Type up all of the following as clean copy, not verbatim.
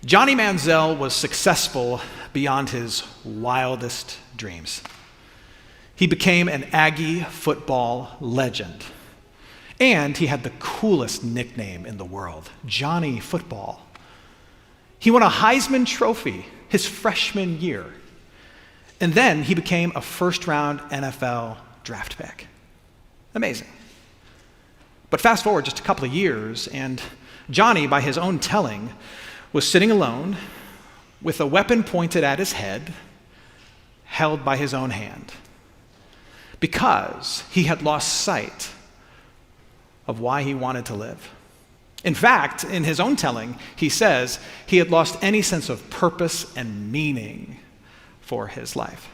Johnny Manziel was successful beyond his wildest dreams. He became an Aggie football legend. And he had the coolest nickname in the world, Johnny Football. He won a Heisman Trophy his freshman year. And then he became a first-round NFL draft pick. Amazing. But fast forward just a couple of years, and Johnny, by his own telling, was sitting alone with a weapon pointed at his head, held by his own hand, because he had lost sight of why he wanted to live. In fact, in his own telling, he says he had lost any sense of purpose and meaning for his life.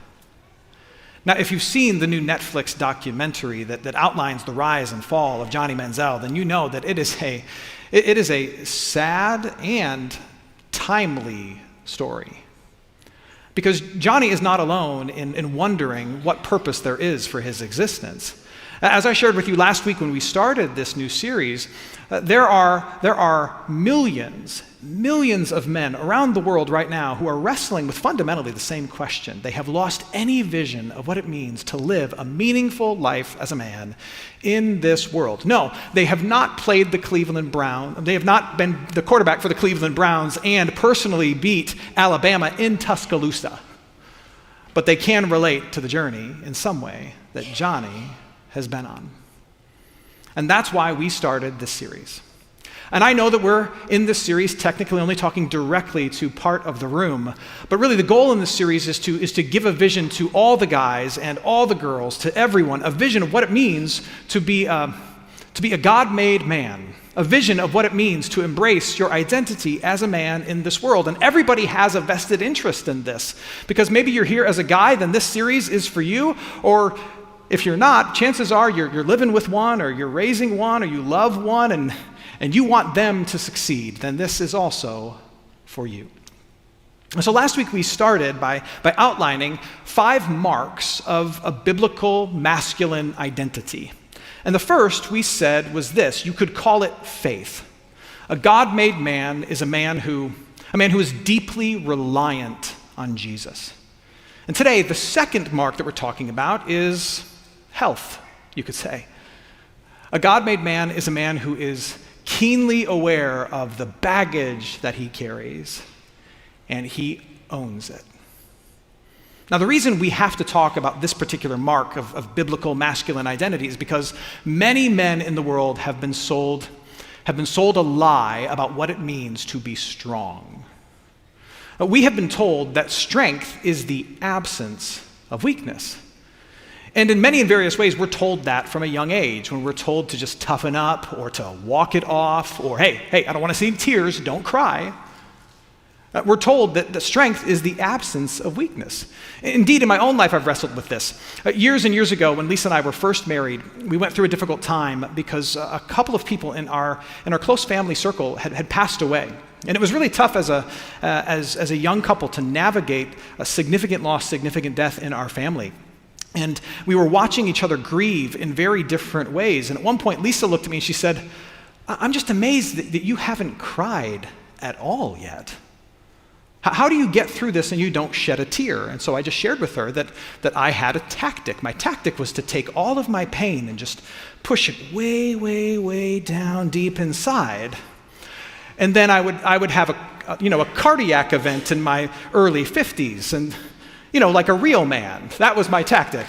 Now, if you've seen the new Netflix documentary that outlines the rise and fall of Johnny Manziel, then you know that it is a sad and timely story. Because Johnny is not alone in wondering what purpose there is for his existence. As I shared with you last week when we started this new series, there are millions of men around the world right now who are wrestling with fundamentally the same question. They have lost any vision of what it means to live a meaningful life as a man in this world. No, they have not played the Cleveland Browns. They have not been the quarterback for the Cleveland Browns and personally beat Alabama in Tuscaloosa. But they can relate to the journey in some way that Johnny has been on. And that's why we started this series. And I know that we're in this series technically only talking directly to part of the room, but really the goal in this series is to give a vision to all the guys and all the girls, to everyone, a vision of what it means to be a God-made man, a vision of what it means to embrace your identity as a man in this world. And everybody has a vested interest in this, because maybe you're here as a guy, then this series is for you, or if you're not, chances are you're living with one, or you're raising one, or you love one, and you want them to succeed, then this is also for you. And so last week we started by outlining 5 marks of a biblical masculine identity. And the first we said was this: you could call it faith. A God-made man is a man who is deeply reliant on Jesus. And today, the second mark that we're talking about is health, you could say. A God-made man is a man who is keenly aware of the baggage that he carries, and he owns it. Now, the reason we have to talk about this particular mark of biblical masculine identity is because many men in the world have been sold a lie about what it means to be strong. We have been told that strength is the absence of weakness. And in many and various ways, we're told that from a young age, when we're told to just toughen up or to walk it off, or hey, I don't want to see tears, don't cry. We're told that the strength is the absence of weakness. Indeed, in my own life, I've wrestled with this. Years and years ago, when Lisa and I were first married, we went through a difficult time because a couple of people in our close family circle had passed away. And it was really tough as a young couple to navigate a significant loss, significant death in our family. And we were watching each other grieve in very different ways. And at one point, Lisa looked at me and she said, "I'm just amazed that you haven't cried at all yet. How do you get through this and you don't shed a tear?" And so I just shared with her that I had a tactic. My tactic was to take all of my pain and just push it way, way, way down deep inside. And then I would have a cardiac event in my early 50s, and like a real man. That was my tactic.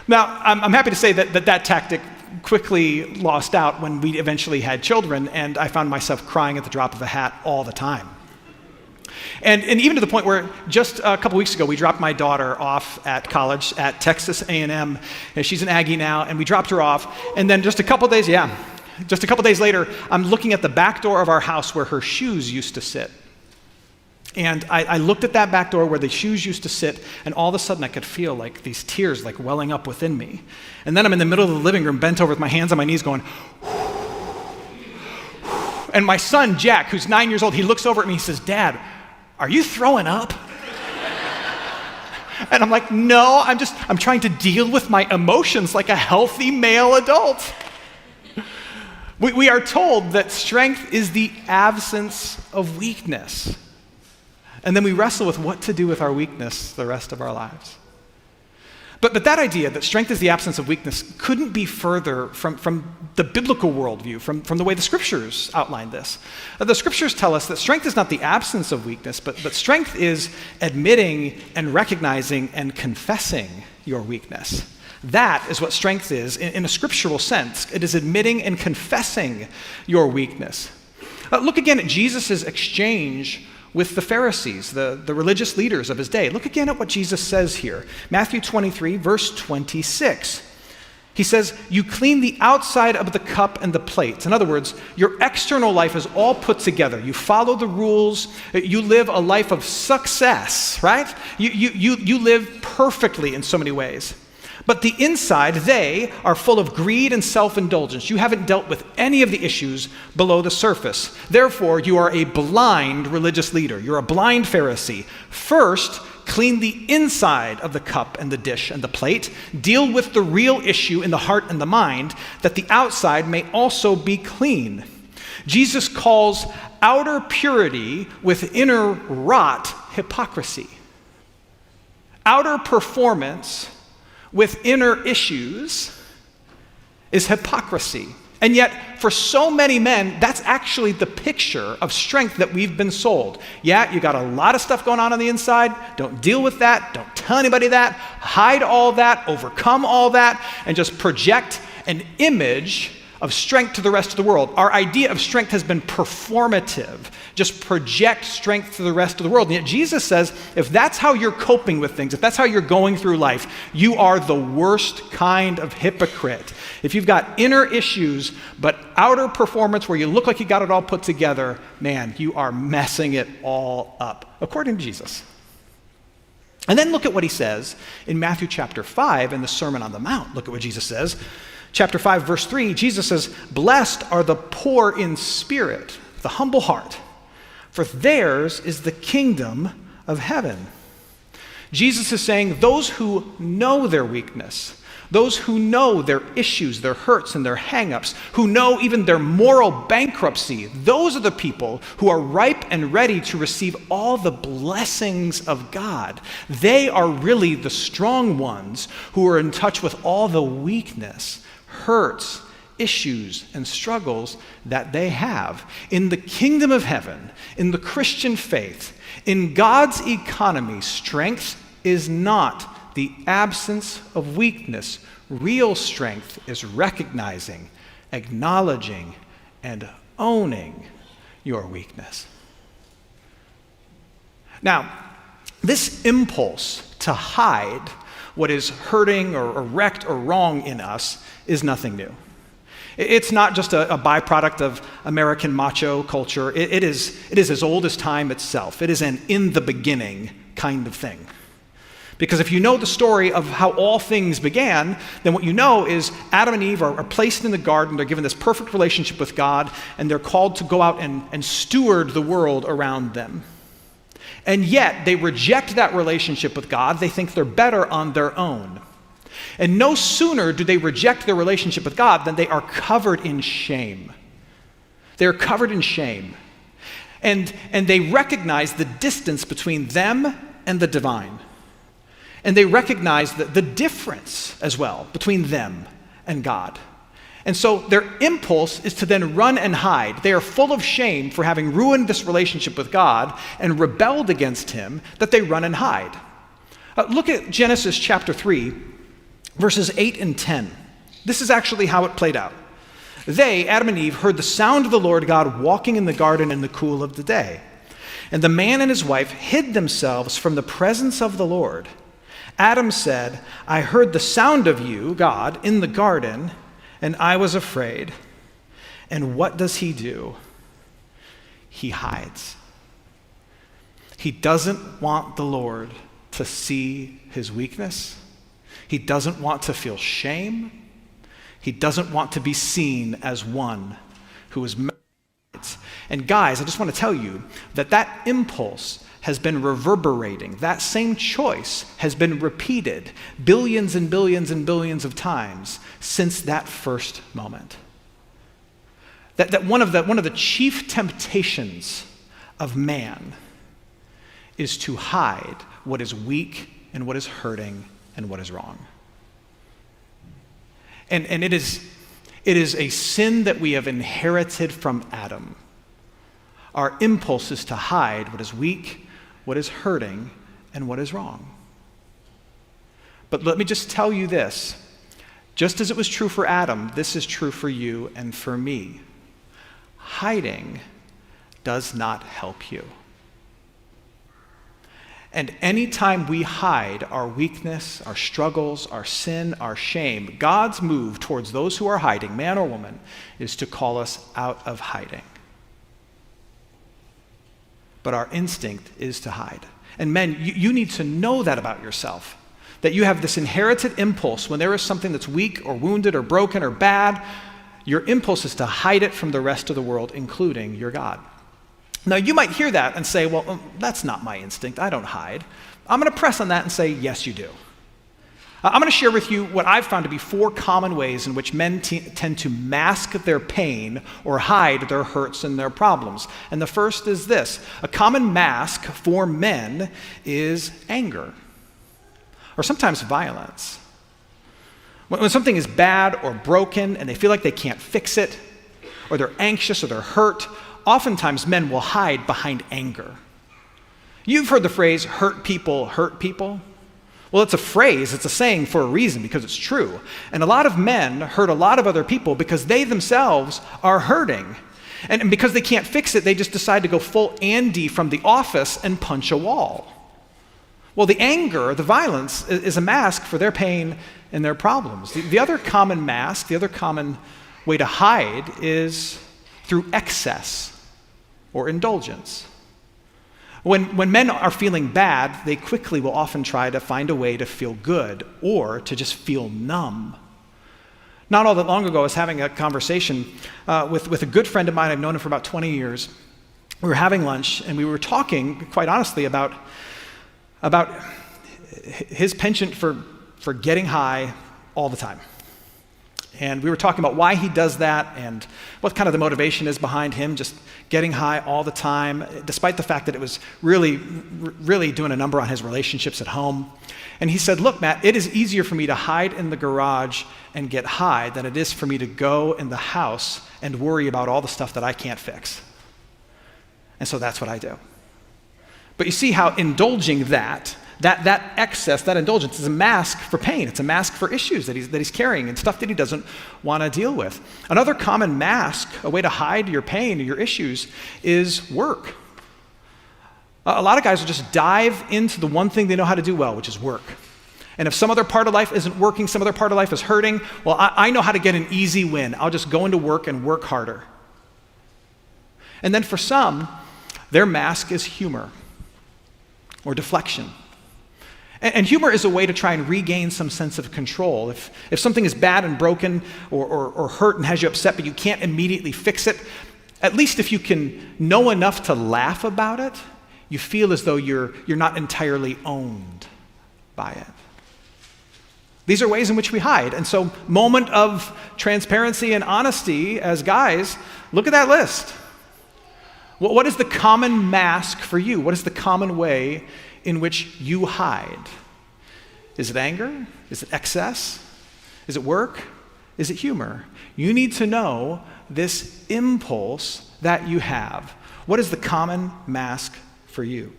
Now, I'm happy to say that tactic quickly lost out when we eventually had children, and I found myself crying at the drop of a hat all the time. And even to the point where just a couple weeks ago, we dropped my daughter off at college at Texas A&M, and she's an Aggie now, and we dropped her off, and then just a couple days later, I'm looking at the back door of our house where her shoes used to sit. And I looked at that back door where the shoes used to sit, and all of a sudden I could feel like these tears like welling up within me. And then I'm in the middle of the living room, bent over with my hands on my knees going, and my son, Jack, who's 9 years old, he looks over at me and he says, "Dad, are you throwing up?" And I'm like, "No, I'm trying to deal with my emotions like a healthy male adult." We are told that strength is the absence of weakness. And then we wrestle with what to do with our weakness the rest of our lives. But that idea that strength is the absence of weakness couldn't be further from the biblical worldview, from the way the scriptures outline this. The scriptures tell us that strength is not the absence of weakness, but strength is admitting and recognizing and confessing your weakness. That is what strength is in a scriptural sense. It is admitting and confessing your weakness. Look again at Jesus' exchange with the Pharisees, the religious leaders of his day. Look again at what Jesus says here. Matthew 23, verse 26. He says, you clean the outside of the cup and the plate. In other words, your external life is all put together. You follow the rules. You live a life of success, right? You live perfectly in so many ways. But the inside, they are full of greed and self-indulgence. You haven't dealt with any of the issues below the surface. Therefore, you are a blind religious leader. You're a blind Pharisee. First, clean the inside of the cup and the dish and the plate. Deal with the real issue in the heart and the mind, that the outside may also be clean. Jesus calls outer purity with inner rot hypocrisy. Outer performance with inner issues is hypocrisy. And yet, for so many men, that's actually the picture of strength that we've been sold. Yeah, you got a lot of stuff going on the inside. Don't deal with that. Don't tell anybody that. Hide all that. Overcome all that. And just project an image of strength to the rest of the world. Our idea of strength has been performative. Just project strength to the rest of the world. And yet Jesus says, if that's how you're coping with things, if that's how you're going through life, you are the worst kind of hypocrite. If you've got inner issues, but outer performance where you look like you got it all put together, man, you are messing it all up, according to Jesus. And then look at what he says in Matthew chapter 5 in the Sermon on the Mount. Look at what Jesus says. Chapter 5, verse 3, Jesus says, blessed are the poor in spirit, the humble heart, for theirs is the kingdom of heaven. Jesus is saying those who know their weakness, those who know their issues, their hurts, and their hang-ups, who know even their moral bankruptcy, those are the people who are ripe and ready to receive all the blessings of God. They are really the strong ones who are in touch with all the weakness, hurts, issues, and struggles that they have. In the kingdom of heaven, in the Christian faith, in God's economy, strength is not the absence of weakness. Real strength is recognizing, acknowledging, and owning your weakness. Now, this impulse to hide what is hurting or wrecked or wrong in us is nothing new. It's not just a byproduct of American macho culture. It is as old as time itself. It is an in the beginning kind of thing. Because if you know the story of how all things began, then what you know is Adam and Eve are placed in the garden. They're given this perfect relationship with God, and they're called to go out and steward the world around them. And yet, they reject that relationship with God. They think they're better on their own. And no sooner do they reject their relationship with God than they are covered in shame. They are covered in shame. And they recognize the distance between them and the divine. And they recognize the difference as well between them and God. And so their impulse is to then run and hide. They are full of shame for having ruined this relationship with God and rebelled against him, that they run and hide. Look at Genesis chapter 3, verses 8 and 10. This is actually how it played out. They, Adam and Eve, heard the sound of the Lord God walking in the garden in the cool of the day. And the man and his wife hid themselves from the presence of the Lord. Adam said, I heard the sound of you, God, in the garden, and I was afraid. And what does he do? He hides. He doesn't want the Lord to see his weakness. He doesn't want to feel shame. He doesn't want to be seen as one who is married. And guys, I just want to tell you that impulse has been reverberating. That same choice has been repeated billions and billions and billions of times since that first moment. that one of the chief temptations of man is to hide what is weak and what is hurting and what is wrong. And it is a sin that we have inherited from Adam. Our impulse is to hide what is weak, what is hurting, and what is wrong. But let me just tell you this. Just as it was true for Adam, this is true for you and for me. Hiding does not help you. And anytime we hide our weakness, our struggles, our sin, our shame, God's move towards those who are hiding, man or woman, is to call us out of hiding. But our instinct is to hide. And men, you need to know that about yourself, that you have this inherited impulse when there is something that's weak or wounded or broken or bad, your impulse is to hide it from the rest of the world, including your God. Now, you might hear that and say, well, that's not my instinct. I don't hide. I'm going to press on that and say, yes, you do. I'm going to share with you what I've found to be 4 common ways in which men tend to mask their pain or hide their hurts and their problems. And the first is this. A common mask for men is anger, or sometimes violence. When something is bad or broken and they feel like they can't fix it, or they're anxious or they're hurt, oftentimes men will hide behind anger. You've heard the phrase, hurt people hurt people. Well, it's a phrase, it's a saying for a reason, because it's true. And a lot of men hurt a lot of other people because they themselves are hurting. And because they can't fix it, they just decide to go full Andy from The Office and punch a wall. Well, the anger, the violence, is a mask for their pain and their problems. The other common mask, the other common way to hide is through excess or indulgence. When men are feeling bad, they quickly will often try to find a way to feel good or to just feel numb. Not all that long ago, I was having a conversation with a good friend of mine. I've known him for about 20 years. We were having lunch, and we were talking, quite honestly, about his penchant for getting high all the time. And we were talking about why he does that and what kind of the motivation is behind him just getting high all the time, despite the fact that it was really doing a number on his relationships at home. And he said, look, Matt, it is easier for me to hide in the garage and get high than it is for me to go in the house and worry about all the stuff that I can't fix. And so that's what I do. But you see how indulging that excess, that indulgence is a mask for pain. It's a mask for issues that he's carrying and stuff that he doesn't want to deal with. Another common mask, a way to hide your pain or your issues, is work. A lot of guys will just dive into the one thing they know how to do well, which is work. And if some other part of life isn't working, some other part of life is hurting, well, I know how to get an easy win. I'll just go into work and work harder. And then for some, their mask is humor or deflection. And humor is a way to try and regain some sense of control. If something is bad and broken or hurt and has you upset, but you can't immediately fix it, at least if you can know enough to laugh about it, you feel as though you're not entirely owned by it. These are ways in which we hide. And so, moment of transparency and honesty as guys, look at that list. What is the common mask for you? What is the common way in which you hide? Is it anger? Is it excess? Is it work? Is it humor? You need to know this impulse that you have. What is the common mask for you?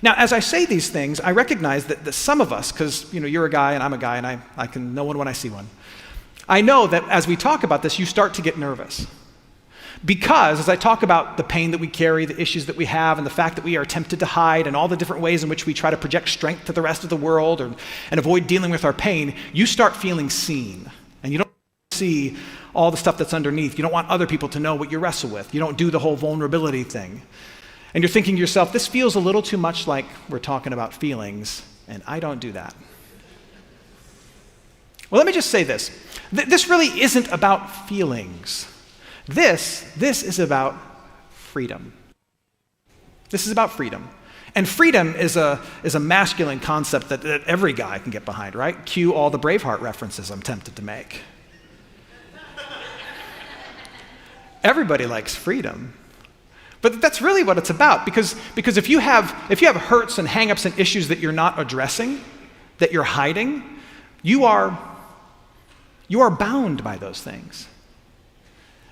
Now, as I say these things, I recognize that some of us, because you're a guy and I'm a guy and I can know one when I see one, I know that as we talk about this, you start to get nervous. Because as I talk about the pain that we carry, the issues that we have, and the fact that we are tempted to hide, and all the different ways in which we try to project strength to the rest of the world and avoid dealing with our pain, you start feeling seen. And you don't see all the stuff that's underneath. You don't want other people to know what you wrestle with. You don't do the whole vulnerability thing. And you're thinking to yourself, this feels a little too much like we're talking about feelings, and I don't do that. Well, let me just say this. This really isn't about feelings. This is about freedom. This is about freedom. And freedom is a masculine concept that every guy can get behind, right? Cue all the Braveheart references I'm tempted to make. Everybody likes freedom. But that's really what it's about, because if you have hurts and hang-ups and issues that you're not addressing, that you're hiding, you are bound by those things.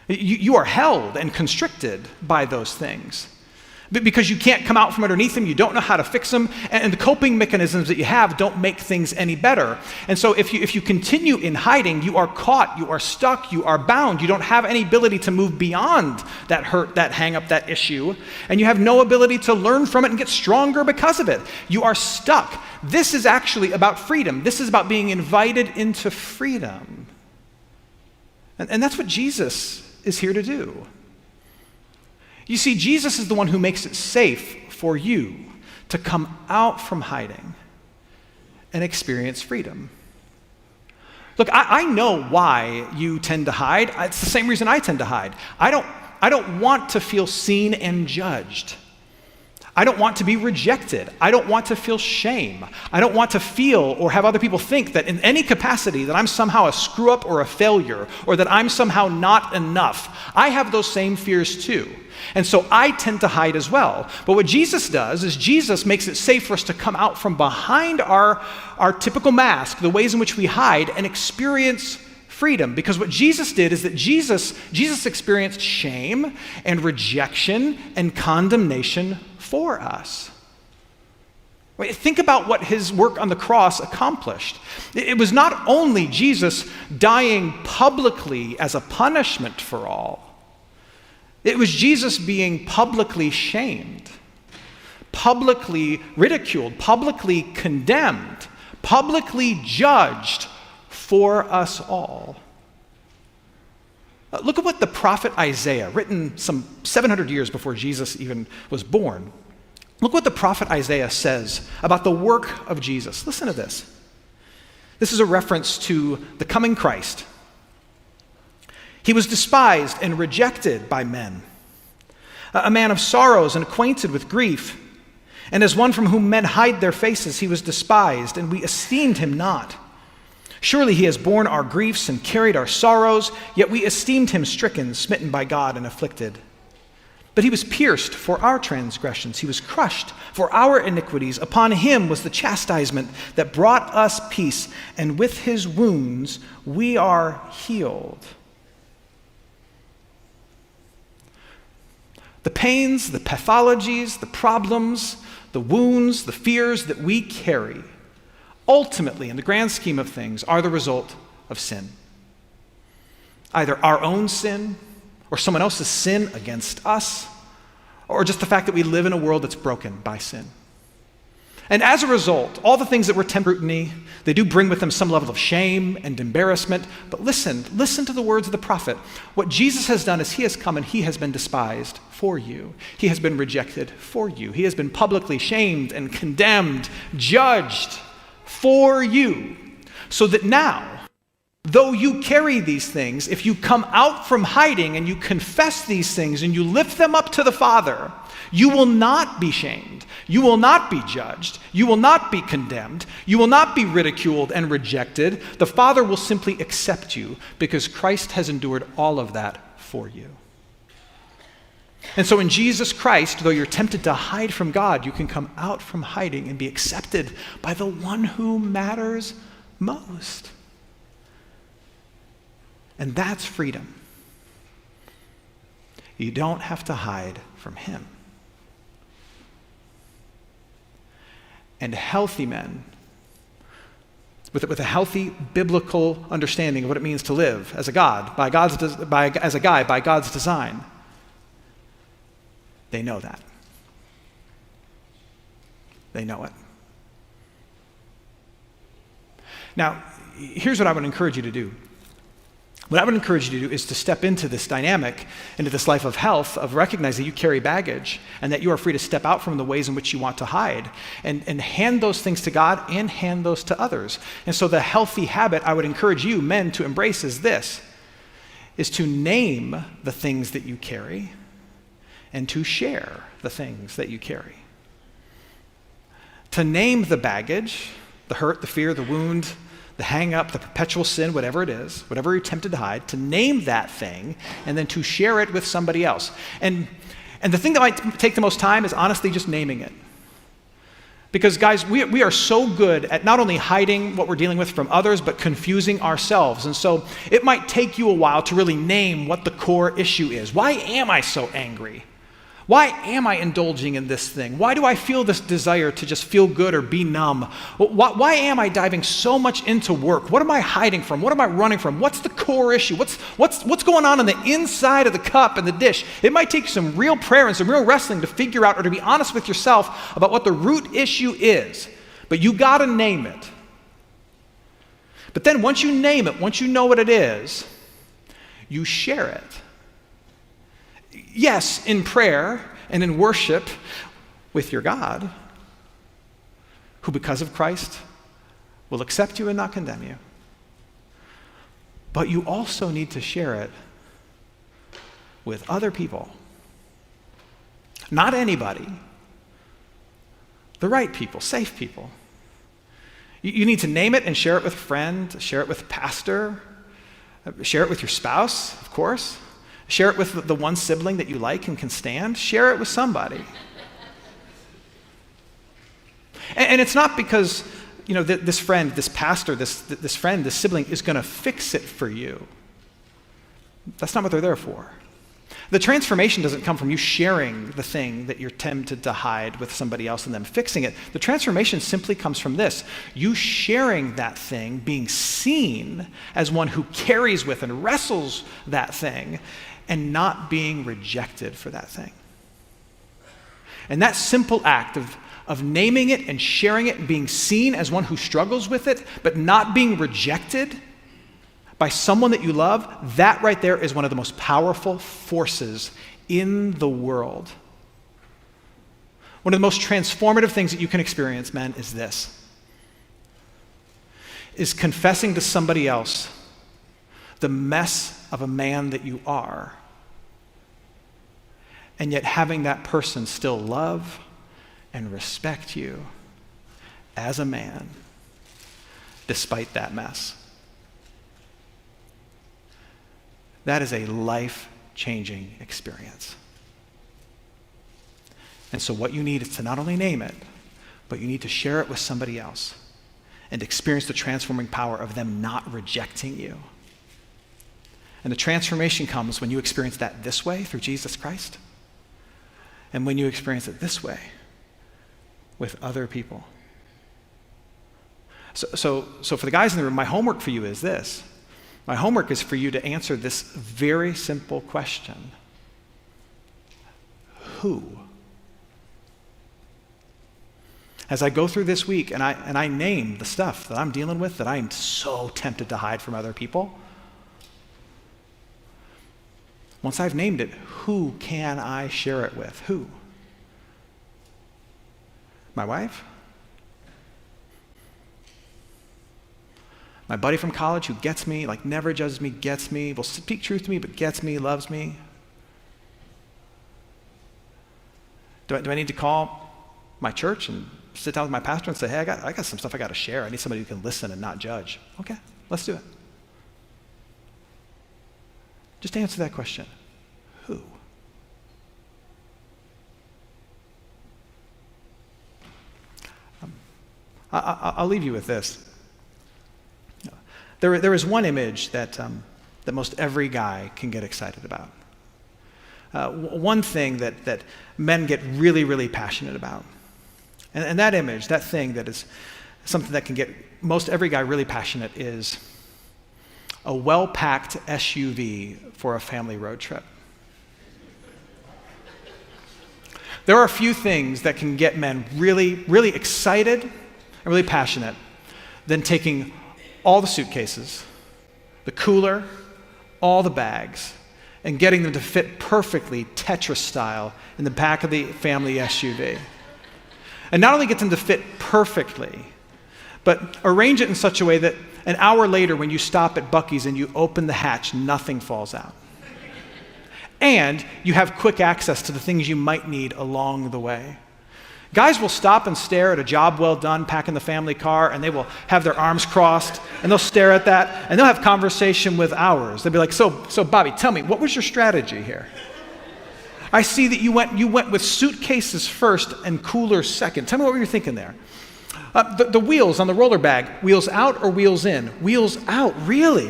You are held and constricted by those things. Because you can't come out from underneath them, you don't know how to fix them, and the coping mechanisms that you have don't make things any better. And so if you continue in hiding, you are caught, you are stuck, you are bound. You don't have any ability to move beyond that hurt, that hang-up, that issue, and you have no ability to learn from it and get stronger because of it. You are stuck. This is actually about freedom. This is about being invited into freedom. And that's what Jesus is here to do. You see, Jesus is the one who makes it safe for you to come out from hiding and experience freedom. Look, I know why you tend to hide. It's the same reason I tend to hide. I don't want to feel seen and judged. I don't want to be rejected. I don't want to feel shame. I don't want to feel or have other people think that in any capacity that I'm somehow a screw up or a failure, or that I'm somehow not enough. I have those same fears too. And so I tend to hide as well. But what Jesus does is Jesus makes it safe for us to come out from behind our typical mask, the ways in which we hide, and experience freedom. Because what Jesus did is that Jesus experienced shame and rejection and condemnation for us. Think about what his work on the cross accomplished. It was not only Jesus dying publicly as a punishment for all. It was Jesus being publicly shamed, publicly ridiculed, publicly condemned, publicly judged for us all. Look at what the prophet Isaiah, written some 700 years before Jesus even was born, look what the prophet Isaiah says about the work of Jesus. Listen to this. This is a reference to the coming Christ. He was despised and rejected by men, a man of sorrows and acquainted with grief. And as one from whom men hide their faces, he was despised, and we esteemed him not. Surely he has borne our griefs and carried our sorrows, yet we esteemed him stricken, smitten by God, and afflicted. But he was pierced for our transgressions. He was crushed for our iniquities. Upon him was the chastisement that brought us peace, and with his wounds we are healed. The pains, the pathologies, the problems, the wounds, the fears that we carry, ultimately, in the grand scheme of things, are the result of sin. Either our own sin, or someone else's sin against us, or just the fact that we live in a world that's broken by sin. And as a result, all the things that were temporary, they do bring with them some level of shame and embarrassment. But listen to the words of the prophet. What Jesus has done is he has come and he has been despised for you. He has been rejected for you. He has been publicly shamed and condemned, judged for you. So that now, though you carry these things, if you come out from hiding and you confess these things and you lift them up to the Father, you will not be shamed. You will not be judged. You will not be condemned. You will not be ridiculed and rejected. The Father will simply accept you because Christ has endured all of that for you. And so in Jesus Christ, though you're tempted to hide from God, you can come out from hiding and be accepted by the one who matters most. And that's freedom. You don't have to hide from him. And healthy men, with a healthy biblical understanding of what it means to live as a God, by God's design, they know that. They know it. Now, here's what I would encourage you to do. What I would encourage you to do is to step into this dynamic, into this life of health, of recognizing you carry baggage and that you are free to step out from the ways in which you want to hide and hand those things to God and hand those to others. And so the healthy habit I would encourage you, men, to embrace is this, is to name the things that you carry and to share the things that you carry. To name the baggage, the hurt, the fear, the wound, the hang up, the perpetual sin, whatever it is, whatever you're tempted to hide, to name that thing and then to share it with somebody else. And the thing that might take the most time is honestly just naming it. Because guys, we are so good at not only hiding what we're dealing with from others, but confusing ourselves. And so it might take you a while to really name what the core issue is. Why am I so angry? Why am I indulging in this thing? Why do I feel this desire to just feel good or be numb? Why am I diving so much into work? What am I hiding from? What am I running from? What's the core issue? What's going on the inside of the cup and the dish? It might take some real prayer and some real wrestling to figure out or to be honest with yourself about what the root issue is. But you gotta name it. But then once you name it, once you know what it is, you share it. Yes, in prayer and in worship with your God, who because of Christ will accept you and not condemn you. But you also need to share it with other people. Not anybody. The right people, safe people. You need to name it and share it with a friend, share it with a pastor, share it with your spouse, of course. Share it with the one sibling that you like and can stand. Share it with somebody. And it's not because, this friend, this pastor, this friend, this sibling is going to fix it for you. That's not what they're there for. The transformation doesn't come from you sharing the thing that you're tempted to hide with somebody else and them fixing it. The transformation simply comes from this: you sharing that thing, being seen as one who carries with and wrestles that thing, and not being rejected for that thing. And that simple act of naming it and sharing it and being seen as one who struggles with it, but not being rejected by someone that you love, that right there is one of the most powerful forces in the world. One of the most transformative things that you can experience, men, is this: is confessing to somebody else the mess of a man that you are, and yet having that person still love and respect you as a man despite that mess. That is a life-changing experience. And so what you need is to not only name it, but you need to share it with somebody else and experience the transforming power of them not rejecting you. And the transformation comes when you experience that this way through Jesus Christ, and when you experience it this way with other people. So for the guys in the room, my homework for you is this. My homework is for you to answer this very simple question: who? As I go through this week and I name the stuff that I'm dealing with that I am so tempted to hide from other people, once I've named it, who can I share it with? Who? My wife? My buddy from college who gets me, like never judges me, gets me, will speak truth to me, but gets me, loves me? Do I need to call my church and sit down with my pastor and say, hey, I got some stuff I got to share. I need somebody who can listen and not judge. Okay, let's do it. Just answer that question. Who? I'll leave you with this. There is one image that most every guy can get excited about. One thing that men get really, really passionate about. And that image, that thing that is something that can get most every guy really passionate, is a well-packed SUV for a family road trip. There are a few things that can get men really, really excited and really passionate than taking all the suitcases, the cooler, all the bags, and getting them to fit perfectly Tetris style in the back of the family SUV. And not only get them to fit perfectly, but arrange it in such a way that an hour later when you stop at Buc-ee's and you open the hatch, nothing falls out. And you have quick access to the things you might need along the way. Guys will stop and stare at a job well done, packing the family car, and they will have their arms crossed, and they'll stare at that, and they'll have conversation with ours. They'll be like, so Bobby, tell me, what was your strategy here? I see that you went with suitcases first and coolers second. Tell me what you were thinking there. The wheels on the roller bag, wheels out or wheels in? Wheels out, really?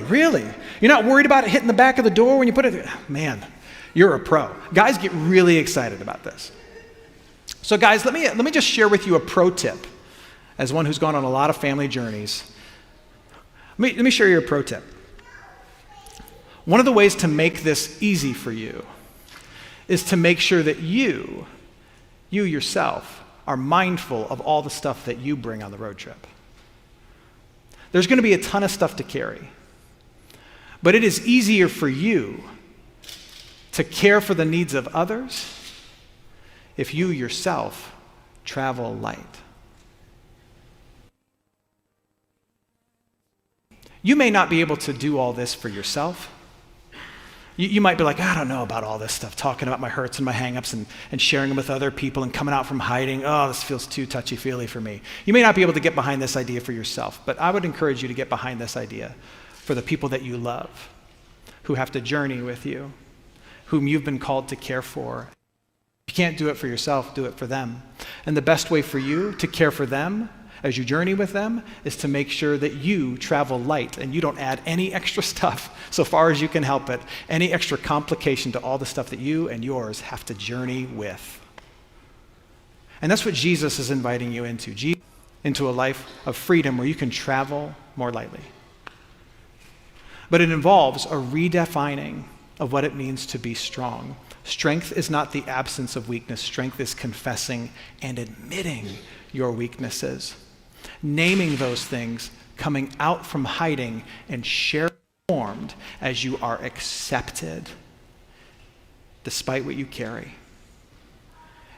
You're not worried about it hitting the back of the door when you put it? Man, you're a pro. Guys get really excited about this. So guys, let me just share with you a pro tip as one who's gone on a lot of family journeys. Let me share you a pro tip. One of the ways to make this easy for you is to make sure that you yourself are mindful of all the stuff that you bring on the road trip. There's going to be a ton of stuff to carry, but it is easier for you to care for the needs of others if you yourself travel light. You may not be able to do all this for yourself. You might be like, I don't know about all this stuff, talking about my hurts and my hang-ups and sharing them with other people and coming out from hiding. Oh, this feels too touchy-feely for me. You may not be able to get behind this idea for yourself, but I would encourage you to get behind this idea for the people that you love, who have to journey with you, whom you've been called to care for. If you can't do it for yourself, do it for them. And the best way for you to care for them as you journey with them is to make sure that you travel light and you don't add any extra stuff, so far as you can help it, any extra complication to all the stuff that you and yours have to journey with. And that's what Jesus is inviting you into a life of freedom where you can travel more lightly. But it involves a redefining of what it means to be strong. Strength is not the absence of weakness. Strength is confessing and admitting your weaknesses, naming those things, coming out from hiding, and sharing formed as you are accepted despite what you carry,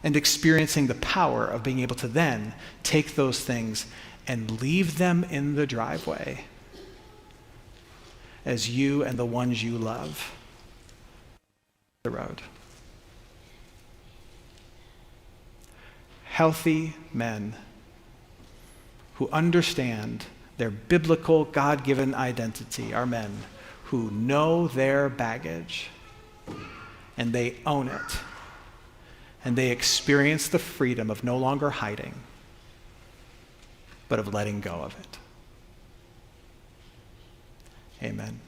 and experiencing the power of being able to then take those things and leave them in the driveway as you and the ones you love the road. Healthy men who understand their biblical, God-given identity are men who know their baggage and they own it, and they experience the freedom of no longer hiding, but of letting go of it. Amen.